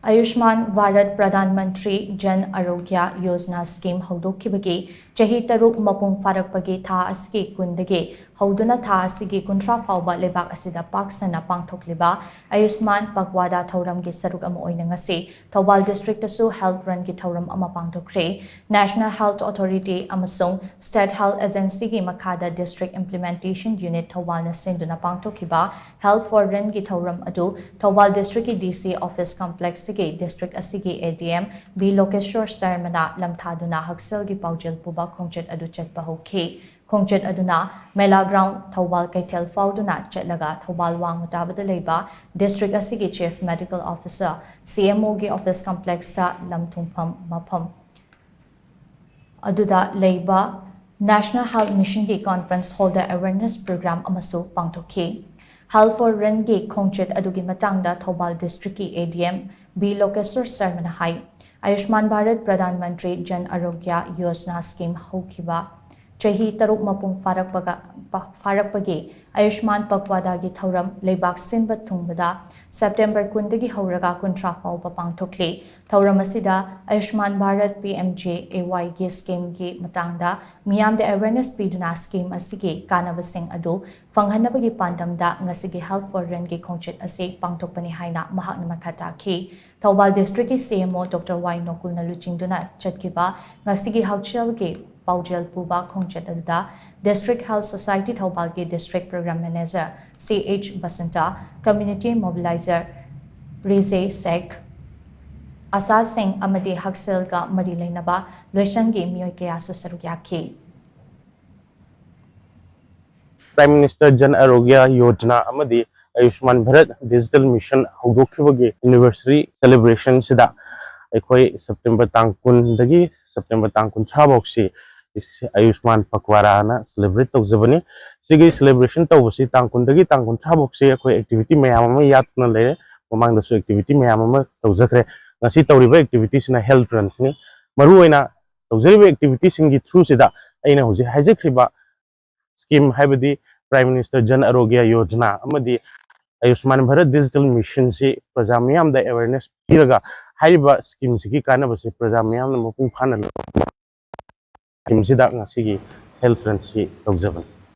Ayushman Bharat Pradhan Mantri Jan Arogya Yojana Scheme HOUDOKHIBAGI CHAHI Taruk MAPUNG FARAKAPAGI THA ASIGI KUNDAGI HOUDUNA THA ASIGI KUNTRA FAOBA LEIBAK ASIDA PAKSANA PANGTHOKLIBA Ayushman Pakhwada Thouram gi Sharuk ama Oina ngasi THOUBAL District TASU Health Run gi Thouram ama Pangthokhre National Health Authority amasung State Health Agency gi Makhada District Implementation Unit THOUBAL na sinduna Pangthokiba Health for Run gi Thouram adu THOUBAL District ki DC Office Complex District ASIGI ADM B Lokeshwar Sarmana Lamthaduna Haksel gi Paujel Puba Khongchet adu chatpa hoki Khongchet aduna Mela Ground THOUBAL Kaitel Fauduna Chetlaga THOUBAL Wang Mutabada Leiba District ASIGI Chief Medical Officer CMO gi Office Complex ta Lamthungpham Mapham aduda Leiba National Health Mission gi Conference Holder Awareness Program amasu pangthokhi Health for Run gi Khongchet adugi matangda THOUBAL District ki ADM B Lokeshwar Sarmana Hai Ayushman Bharat Pradhan Mantri Jan Arogya Yojana Scheme HOUDOKHIBA CHAHI Taruk MAPUNG FARAKAPAGI Ayushman Pakhwada gi Thouram LEIBAK Sinba Thungbada September Kundagi Hauraga Kuntra Fauba Pangthokli Thouram asida Ayushman Bharat PMJAY gi scheme gi matangda miyamde awareness piduna scheme asigi kanabasing adu fanghanabagi pandamda ngasigi Health for Run gi Khongchet ase pangthokpani haina mahakna makhata ki THOUBAL District ki CMO Dr. Y Nokulna luchingduna chatkiba ngasigi Hakchel gi Paujel Puba Khongchet aduda District Health Society THOUBAL ki District Program Manager CH Basanta Community Mobilizer Rize Sek Asa Singh Amadi Haksel ga Mari Lainaba Loishangi Mioy Kayasu Sarugyaki Prime Minister Jan Arogya Yojana amadi Ayushman Bharat Digital Mission HOUDOKHIBAGI Anniversary Celebration sida aikoi September tang 10 dagi September tang 13 boksi Ayushman Pakhwada na celebrate tawjabani sigi celebration tawbasi tang 10 dagi tang 13 boksi aikoi activity mayam ama yatna lere mamang da su activity mayam ama tawjakhre ngasi tawriba activities na health run ni maru oina tawjariba activities singi through sida aina hoji hajakriba scheme haibadi Prime Minister Jan Arogya Yojana amadi Ayushman Bharat Digital Mission si praja miyam da awareness piraga haiba scheme sigi kanabasi praja miyam na mapung phana scheme sida ngasigi health run si tawjaban